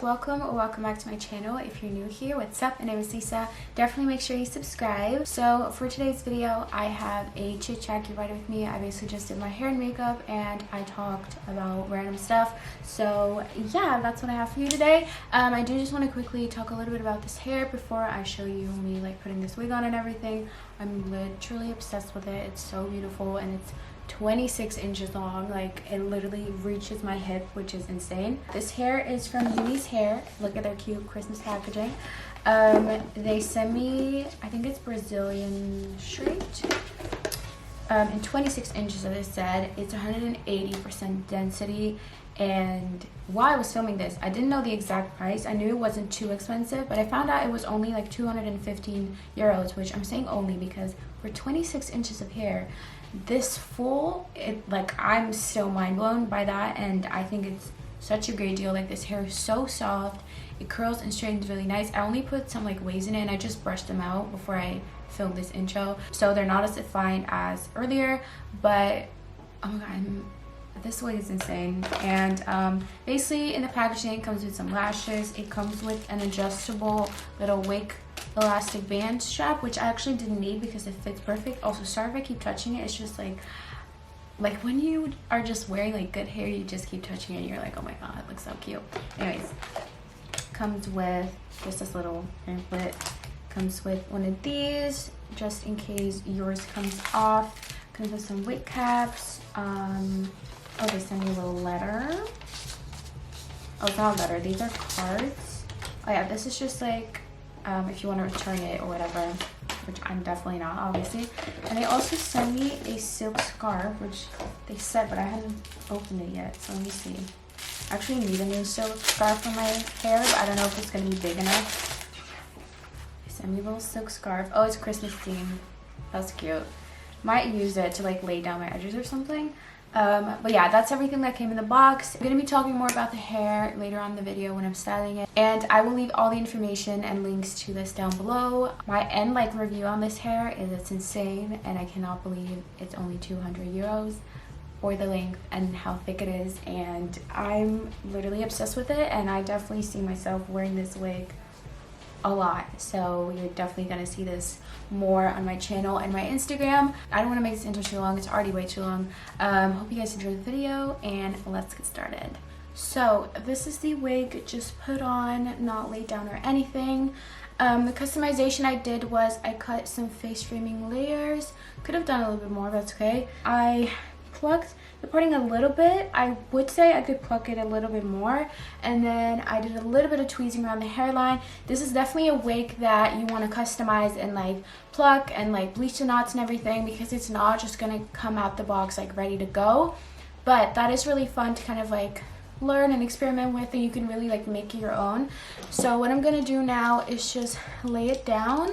welcome or welcome back to my channel. If you're new here, what's up? My name is Lisa. Definitely make sure you subscribe. So for today's video, I have a chit chat get ready with me. I basically just did my hair and makeup and I talked about random stuff. So yeah, that's what I have for you today. I do just want to quickly talk a little bit about this hair before I show you me like putting this wig on and everything. I'm literally obsessed with it. It's so beautiful and it's 26 inches long. Like, it literally reaches my hip, which is insane. This hair is from UNice Hair. Look at their cute Christmas packaging. They sent me, I think it's Brazilian straight, and 26 inches, as I said. It's 180% density. And while I was filming this, I didn't know the exact price. I knew it wasn't too expensive, but I found out it was only like 215 euros, which I'm saying only because for 26 inches of hair, this full, I'm so mind blown by that, and I think it's such a great deal. Like, this hair is so soft, it curls and straightens really nice. I only put some like waves in it and I just brushed them out before I filmed this intro, so they're not as defined as earlier, but oh my god, this wig is insane. And basically in the packaging it comes with some lashes, it comes with an adjustable little wig elastic band strap, which I actually didn't need because it fits perfect. Also, sorry if I keep touching it. It's just like when you are just wearing like good hair, you just keep touching it and you're like, oh my god, it looks so cute. Anyways, comes with just this little pamphlet, comes with one of these just in case yours comes off, comes with some wig caps. Oh, they sent me a little letter. Oh, it's not a letter, these are cards. Oh yeah, this is just like if you want to return it or whatever, which I'm definitely not, obviously. And they also sent me a silk scarf, which they said, but I haven't opened it yet, so let me see. I actually need a new silk scarf for my hair, but I don't know if it's going to be big enough. They sent me a little silk scarf. Oh, it's Christmas themed. That's cute. Might use it to like lay down my edges or something. But yeah, that's everything that came in the box. I'm going to be talking more about the hair later on in the video when I'm styling it, and I will leave all the information and links to this down below. My end review on this hair is it's insane, and I cannot believe it's only 200 euros for the length and how thick it is, and I'm literally obsessed with it, and I definitely see myself wearing this wig a lot, so you're definitely going to see this more on my channel and my Instagram. I don't want to make this intro too long, it's already way too long. Hope you guys enjoyed the video, and let's get started. So this is the wig just put on, not laid down or anything. The customization I did was I cut some face framing layers. Could have done a little bit more, but that's okay. I plucked the parting a little bit. I would say I could pluck it a little bit more, and then I did a little bit of tweezing around the hairline. This is definitely a wig that you want to customize and like pluck and like bleach the knots and everything, because it's not just gonna come out the box like ready to go. But that is really fun to kind of like learn and experiment with, and you can really like make it your own. So what I'm gonna do now is just lay it down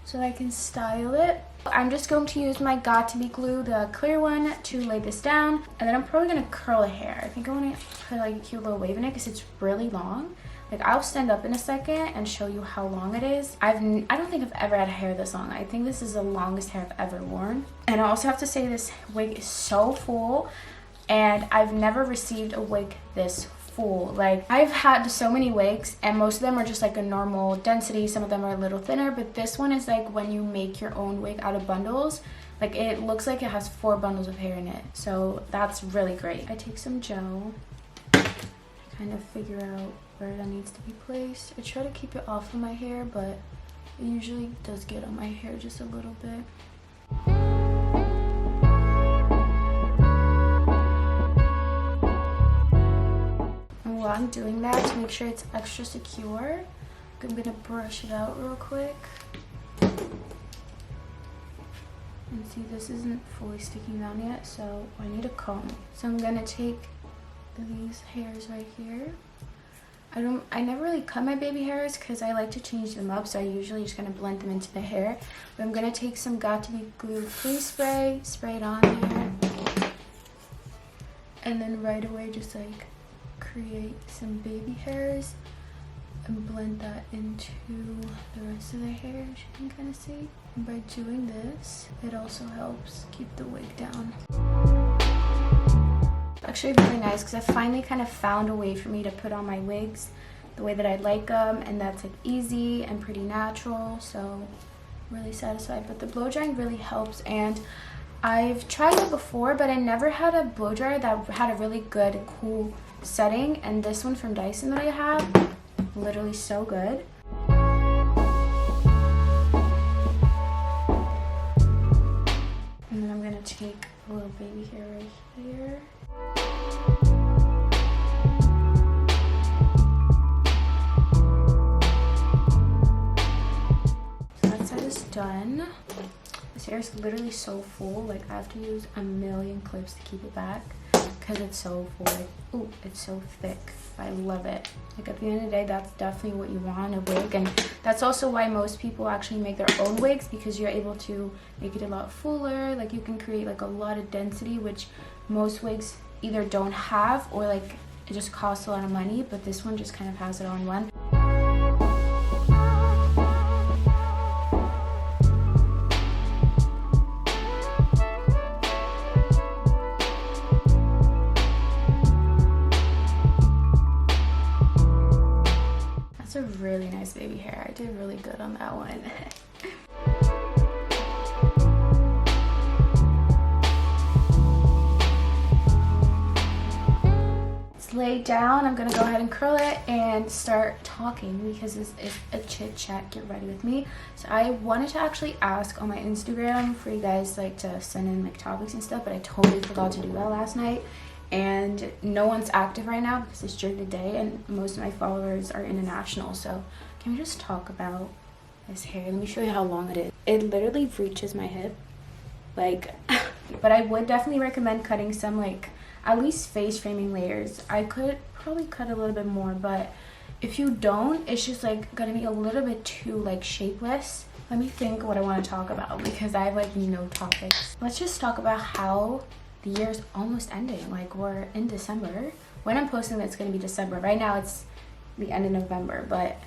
so that I can style it. I'm just going to use my Got2b glue, the clear one, to lay this down, and then I'm probably gonna curl the hair. I think I want to put like a cute little wave in it because it's really long. Like, I'll stand up in a second and show you how long it is. I don't think I've ever had hair this long. I think this is the longest hair I've ever worn. And I also have to say this wig is so full, and I've never received a wig this full. Like, I've had so many wigs and most of them are just like a normal density, some of them are a little thinner, but this one is like when you make your own wig out of bundles. Like, it looks like it has 4 bundles of hair in it, so that's really great. I take some gel, kind of figure out where that needs to be placed. I try to keep it off of my hair, but it usually does get on my hair just a little bit. While I'm doing that, to make sure it's extra secure, I'm gonna brush it out real quick. And see, this isn't fully sticking down yet, so I need a comb. So I'm gonna take these hairs right here. I never really cut my baby hairs because I like to change them up, so I usually just gonna blend them into the hair. But I'm gonna take some Got2b glue freeze spray, spray it on there, and then right away just like create some baby hairs and blend that into the rest of the hair, as you can kind of see. And by doing this, it also helps keep the wig down. Actually really nice because I finally kind of found a way for me to put on my wigs the way that I like them, and that's like easy and pretty natural, so really satisfied. But the blow drying really helps, and I've tried it before, but I never had a blow dryer that had a really good cool setting, and this one from Dyson that I have, literally so good. And then I'm gonna take a little baby hair right here. So that side is done. This hair is literally so full, like I have to use a million clips to keep it back because it's so full. Like, ooh, it's so thick. I love it. Like at the end of the day, that's definitely what you want in a wig, and that's also why most people actually make their own wigs, because you're able to make it a lot fuller. Like you can create like a lot of density, which most wigs either don't have, or like it just costs a lot of money, but this one just kind of has it all in one. A really nice baby hair. I did really good on that one. It's laid down. I'm gonna go ahead and curl it and start talking, because this is a chit chat get ready with me. So I wanted to actually ask on my Instagram for you guys like to send in like topics and stuff, but I totally forgot to do that last night. And no one's active right now because it's during the day, and most of my followers are international. So can we just talk about this hair? Let me show you how long it is. It literally reaches my hip, like but I would definitely recommend cutting some, like at least face framing layers. I could probably cut a little bit more, but if you don't, it's just like gonna be a little bit too like shapeless. Let me think what I want to talk about, because I have like no topics. Let's just talk about how the year's almost ending. Like we're in December. When I'm posting it's gonna be December. Right now it's the end of November, but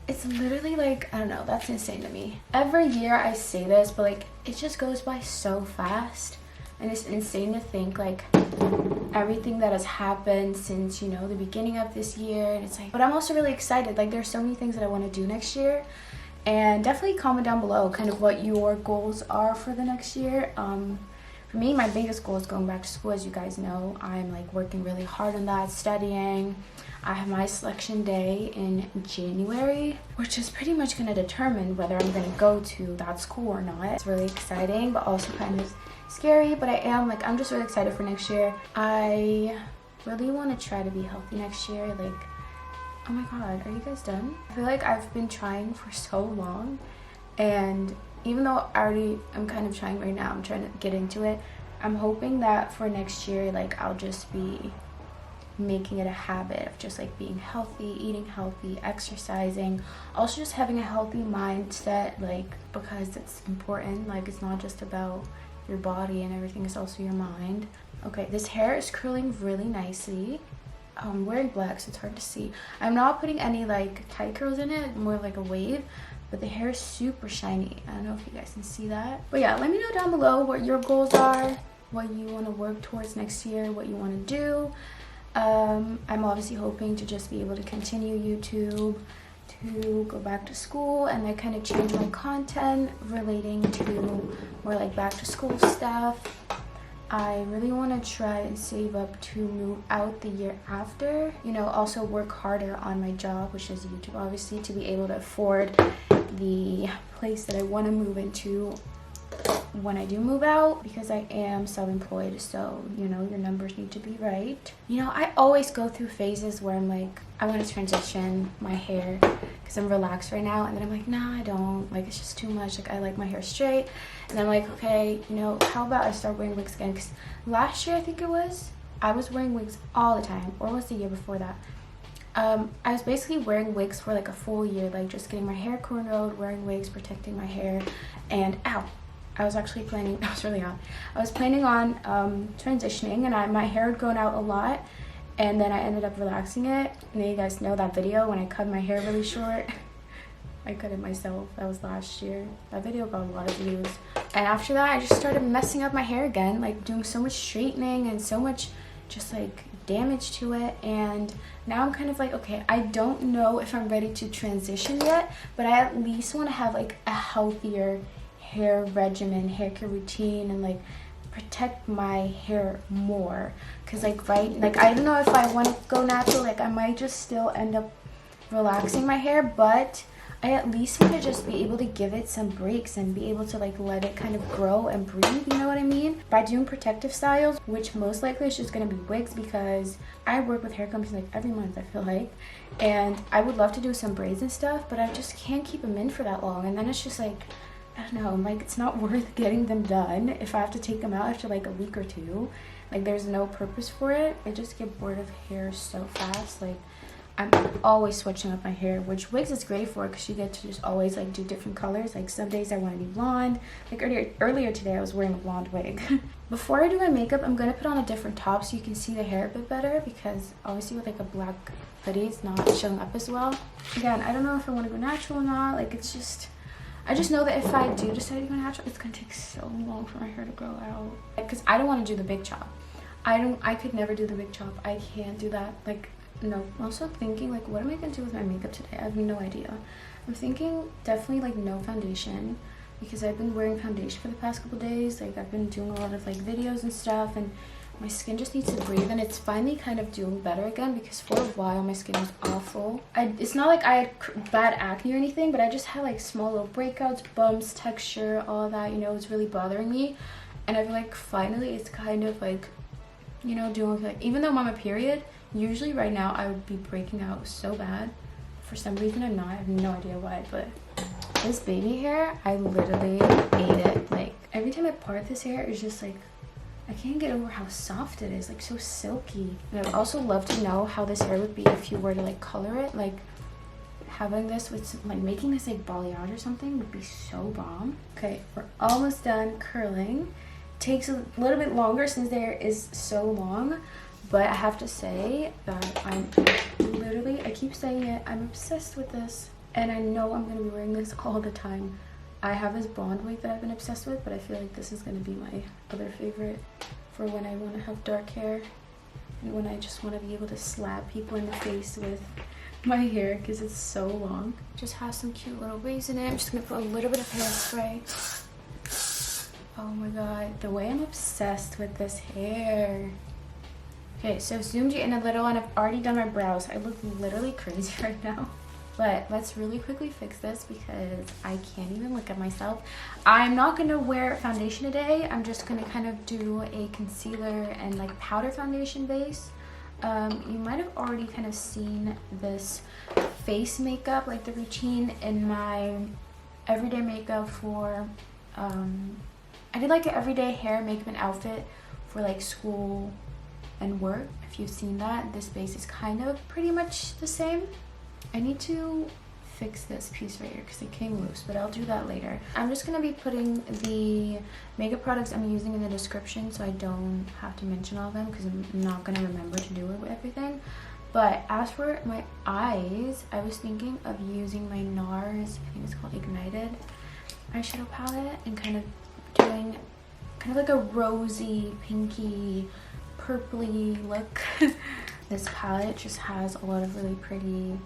it's literally like, I don't know, that's insane to me. Every year I say this, but like it just goes by so fast, and it's insane to think like everything that has happened since, you know, the beginning of this year. And it's like, but I'm also really excited. Like there's so many things that I want to do next year, and definitely comment down below kind of what your goals are for the next year. For me, my biggest goal is going back to school. As you guys know, I'm like working really hard on that, studying. I have my selection day in January, which is pretty much going to determine whether I'm going to go to that school or not. It's really exciting, but also kind of scary. But I'm just really excited for next year. I really want to try to be healthy next year. Like, oh my god, are you guys done? I feel like I've been trying for so long, and even though I'm kind of trying right now, I'm trying to get into it, I'm hoping that for next year, like I'll just be making it a habit of just like being healthy, eating healthy, exercising, also just having a healthy mindset, like because it's important. Like it's not just about your body and everything, it's also your mind. Okay, this hair is curling really nicely. I'm wearing black, so it's hard to see. I'm not putting any like tight curls in it, more like a wave. But the hair is super shiny. I don't know if you guys can see that. But yeah, let me know down below what your goals are, what you want to work towards next year, what you want to do. I'm obviously hoping to just be able to continue YouTube, to go back to school, and I kind of change my content relating to more like back to school stuff. I really want to try and save up to move out the year after. You know, also work harder on my job, which is YouTube, obviously, to be able to afford the place that I want to move into when I do move out, because I am self-employed, so you know, your numbers need to be right. You know, I always go through phases where I'm like, I want to transition my hair because I'm relaxed right now, and then I'm like, nah, I don't, like it's just too much, like I like my hair straight. And I'm like, okay, you know, how about I start wearing wigs again? Because last year I think it was, I was wearing wigs all the time, or was the year before that? I was basically wearing wigs for like a full year, like just getting my hair cornrowed, wearing wigs, protecting my hair, and ow, I was actually planning, that was really hot. I was planning on transitioning, and my hair had grown out a lot, and then I ended up relaxing it. And then you guys know that video when I cut my hair really short. I cut it myself. That was last year. That video got a lot of views. And after that, I just started messing up my hair again, like doing so much straightening and so much just like damage to it, and now I'm kind of like, okay, I don't know if I'm ready to transition yet, but I at least want to have like a healthier hair regimen, hair care routine, and like protect my hair more. Because like I don't know if I want to go natural. Like I might just still end up relaxing my hair, but I at least want to just be able to give it some breaks and be able to like let it kind of grow and breathe, you know what I mean? By doing protective styles, which most likely is just going to be wigs, because I work with hair companies like every month, I feel like, and I would love to do some braids and stuff, but I just can't keep them in for that long, and then it's just like, I don't know, like it's not worth getting them done if I have to take them out after like a week or two. Like there's no purpose for it. I just get bored of hair so fast. Like I'm always switching up my hair, which wigs is great for because you get to just always like do different colors. Like some days I want to be blonde. Like earlier today I was wearing a blonde wig. Before I do my makeup, I'm going to put on a different top so you can see the hair a bit better, because obviously with like a black hoodie it's not showing up as well. Again, I don't know if I want to go natural or not. Like it's just, I just know that if I do decide to go natural, it's going to take so long for my hair to grow out. Because I don't want to do the big chop. I could never do the big chop. I can't do that. Like, no. I'm also thinking, like, what am I going to do with my makeup today? I have no idea. I'm thinking definitely, like, no foundation. Because I've been wearing foundation for the past couple days. Like, I've been doing a lot of, like, videos and stuff. And my skin just needs to breathe. And it's finally kind of doing better again. Because for a while, my skin was awful. It's not like I had bad acne or anything. But I just had, like, small little breakouts, bumps, texture, all of that. You know, it was really bothering me. And I feel like finally it's kind of, like, you know, doing, like, even though I'm on my period, usually right now I would be breaking out so bad. For some reason I'm not. I have no idea why, but this baby hair, I literally ate it. Like, every time I part this hair, it's just like, I can't get over how soft it is, like so silky. And I would also love to know how this hair would be if you were to like color it. Like having this with some, like making this like balayage or something would be so bomb. Okay, we're almost done curling. Takes a little bit longer since their hair is so long, but I have to say that I'm literally, I keep saying it, I'm obsessed with this, and I know I'm going to be wearing this all the time. I have this blonde wig that I've been obsessed with, but I feel like this is going to be my other favorite for when I want to have dark hair and when I just want to be able to slap people in the face with my hair because it's so long. Just has some cute little waves in it. I'm just going to put a little bit of hairspray. Oh my god, the way I'm obsessed with this hair. Okay, so zoomed you in a little, and I've already done my brows. I look literally crazy right now. But let's really quickly fix this because I can't even look at myself. I'm not going to wear foundation today. I'm just going to kind of do a concealer and like powder foundation base. You might have already kind of seen this face makeup, like the routine in my everyday makeup for I did like an everyday hair, makeup, and outfit for like school and work. If you've seen that, this base is kind of pretty much the same. I need to fix this piece right here because it came loose, but I'll do that later. I'm just going to be putting the makeup products I'm using in the description so I don't have to mention all of them because I'm not going to remember to do it with everything. But as for my eyes, I was thinking of using my NARS, I think it's called Ignited, eyeshadow palette, and kind of doing kind of like a rosy, pinky, purpley look. This palette just has a lot of really pretty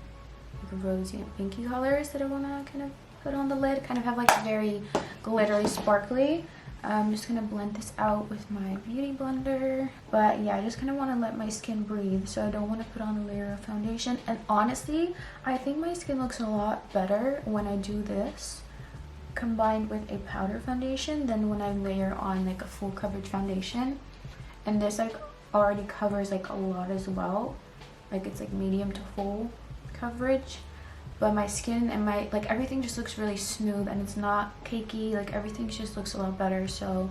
like rosy and pinky colors that I want to kind of put on the lid, kind of have like very glittery, sparkly. I'm just going to blend this out with my beauty blender. But yeah, I just kind of want to let my skin breathe, so I don't want to put on a layer of foundation. And honestly, I think my skin looks a lot better when I do this combined with a powder foundation than when I layer on like a full coverage foundation. And this like already covers like a lot as well, like it's like medium to full coverage, but my skin and my like everything just looks really smooth and it's not cakey. Like everything just looks a lot better, so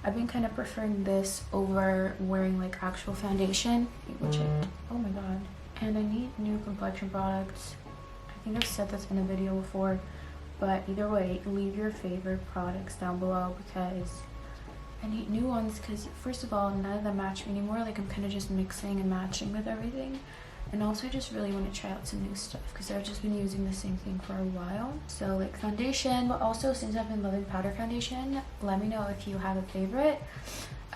I've been kind of preferring this over wearing like actual foundation, which oh my god. And I need new complexion products. I think I've said this in a video before, but either way, leave your favorite products down below because I need new ones because first of all, none of them match me anymore. Like I'm kind of just mixing and matching with everything. And also I just really want to try out some new stuff because I've just been using the same thing for a while. So like foundation, but also since I've been loving powder foundation, let me know if you have a favorite.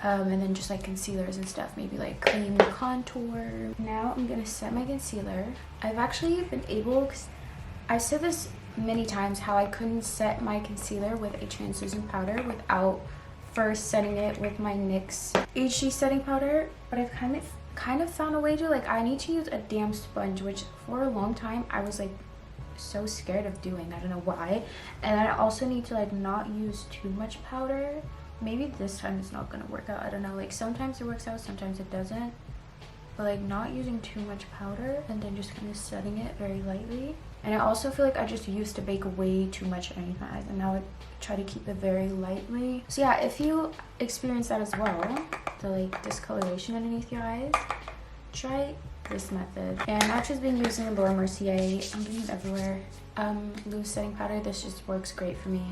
and then just like concealers and stuff, maybe like cream contour. Now I'm gonna set my concealer. I've actually been able, because I've said this many times, how I couldn't set my concealer with a translucent powder without first setting it with my NYX HD setting powder, but I've kind of found a way to, like, I need to use a damp sponge, which for a long time I was like so scared of doing. I don't know why. And I also need to like not use too much powder. Maybe this time it's not gonna work out, I don't know. Like sometimes it works out, sometimes it doesn't, but like not using too much powder and then just kind of setting it very lightly. And I also feel like I just used to bake way too much underneath my eyes, and now I try to keep it very lightly. So yeah, if you experience that as well, the like discoloration underneath your eyes, try this method. And I've just been using the Mercier, I'm getting it everywhere, loose setting powder. This just works great for me.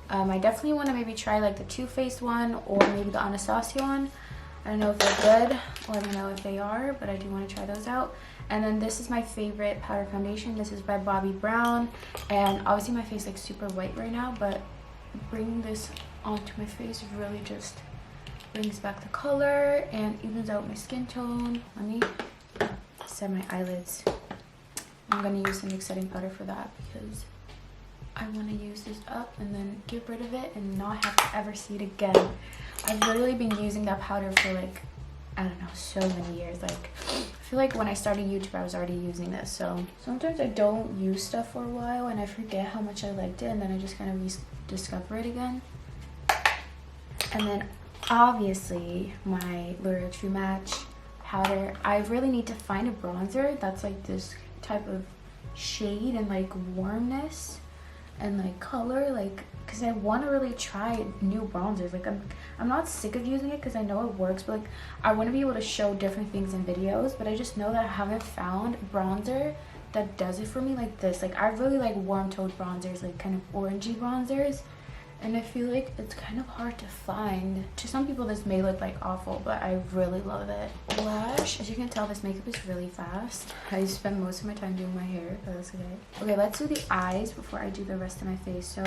And I definitely want to maybe try like the Too Faced one or maybe the Anastasia one. I don't know if they're good, or I don't know if they are, but I do want to try those out. And then this is my favorite powder foundation. This is by Bobbi Brown, and obviously my face like super white right now, but bringing this onto my face really just brings back the color and evens out my skin tone. Let me set my eyelids. I'm gonna use the NYX setting powder for that because I want to use this up and then get rid of it and not have to ever see it again. I've literally been using that powder for like, I don't know, so many years. Like, I feel like when I started YouTube, I was already using this. So sometimes I don't use stuff for a while and I forget how much I liked it, and then I just kind of rediscover it again. And then obviously my L'Oreal True Match powder. I really need to find a bronzer that's like this type of shade and like warmness and like color, like, because I want to really try new bronzers. Like I'm not sick of using it because I know it works, but like I want to be able to show different things in videos, but I just know that I haven't found bronzer that does it for me like this. Like I really like warm toned bronzers, like kind of orangey bronzers, and I feel like it's kind of hard to find. To some people this may look like awful, but I really love it. Blush, as you can tell, this makeup is really fast. I spend most of my time doing my hair, but that's okay. Okay, let's do the eyes before I do the rest of my face. So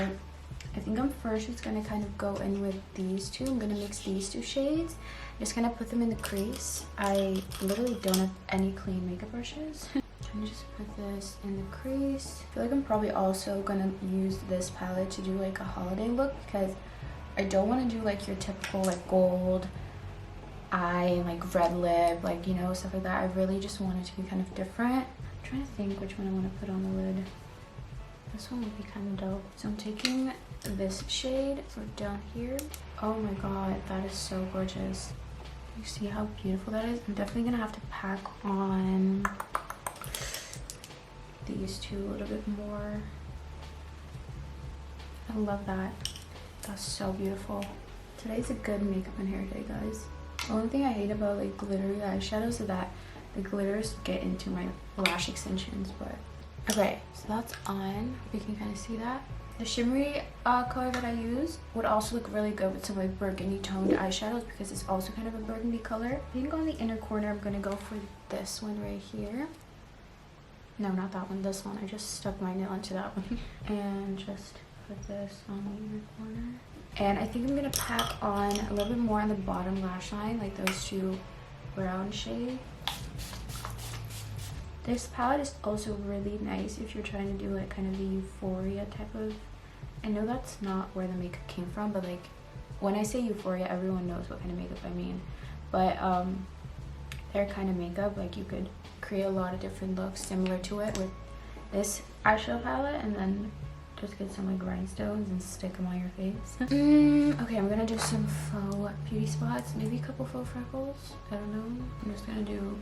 I think I'm first just gonna kind of go in with these two. I'm gonna mix these two shades, just gonna put them in the crease. I literally don't have any clean makeup brushes. I'm just put this in the crease. I feel like I'm probably also gonna use this palette to do like a holiday look, because I don't want to do like your typical like gold eye and like red lip, like, you know, stuff like that. I really just want it to be kind of different. I'm trying to think which one I want to put on the lid. This one would be kind of dope. So I'm taking this shade for down here. Oh my god, that is so gorgeous. You see how beautiful that is? I'm definitely gonna have to pack on these two a little bit more. I love that. That's so beautiful. Today's a good makeup and hair day, guys. The only thing I hate about like glittery eyeshadows is that the glitters get into my lash extensions, but okay, so that's on. You can kind of see that. The shimmery color that I use would also look really good with some like burgundy toned eyeshadows because it's also kind of a burgundy color. I think on the inner corner I'm gonna go for this one right here. No, not that one, this one. I just stuck my nail into that one. And just put this on the inner corner. And I think I'm gonna pack on a little bit more on the bottom lash line, like those two brown shades. This palette is also really nice if you're trying to do like kind of the Euphoria type of, I know that's not where the makeup came from, but like when I say Euphoria, everyone knows what kind of makeup I mean. But their kind of makeup, like you could create a lot of different looks similar to it with this eyeshadow palette, and then just get some like rhinestones and stick them on your face. Okay, I'm gonna do some faux beauty spots, maybe a couple faux freckles, I don't know. I'm just gonna do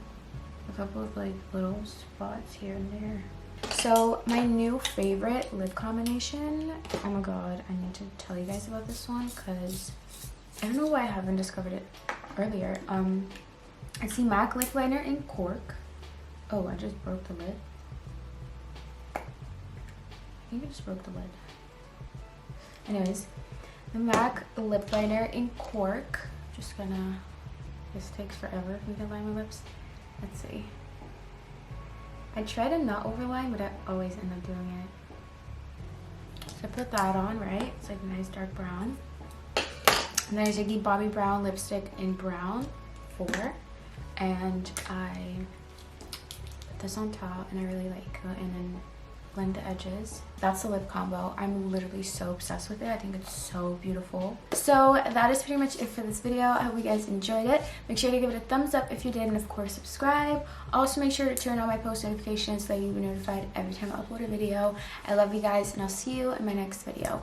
a couple of like little spots here and there. So my new favorite lip combination, oh my god, I need to tell you guys about this one because I don't know why I haven't discovered it earlier. It's the MAC lip liner in Cork. Oh, I just broke the lid. I think I just broke the lid. Anyways, the MAC lip liner in Cork. Just gonna, this takes forever for me to line my lips. Let's see. I try to not overline, but I always end up doing it. So I put that on, right? It's like a nice dark brown. And then I take the Bobbi Brown lipstick in brown 4, and I put this on top, and I really like go in and blend the edges. That's the lip combo. I'm literally so obsessed with it. I think it's so beautiful. So that is pretty much it for this video. I hope you guys enjoyed it. Make sure to give it a thumbs up if you did, and of course subscribe. Also make sure to turn on my post notifications so that you'll be notified every time I upload a video. I love you guys, and I'll see you in my next video.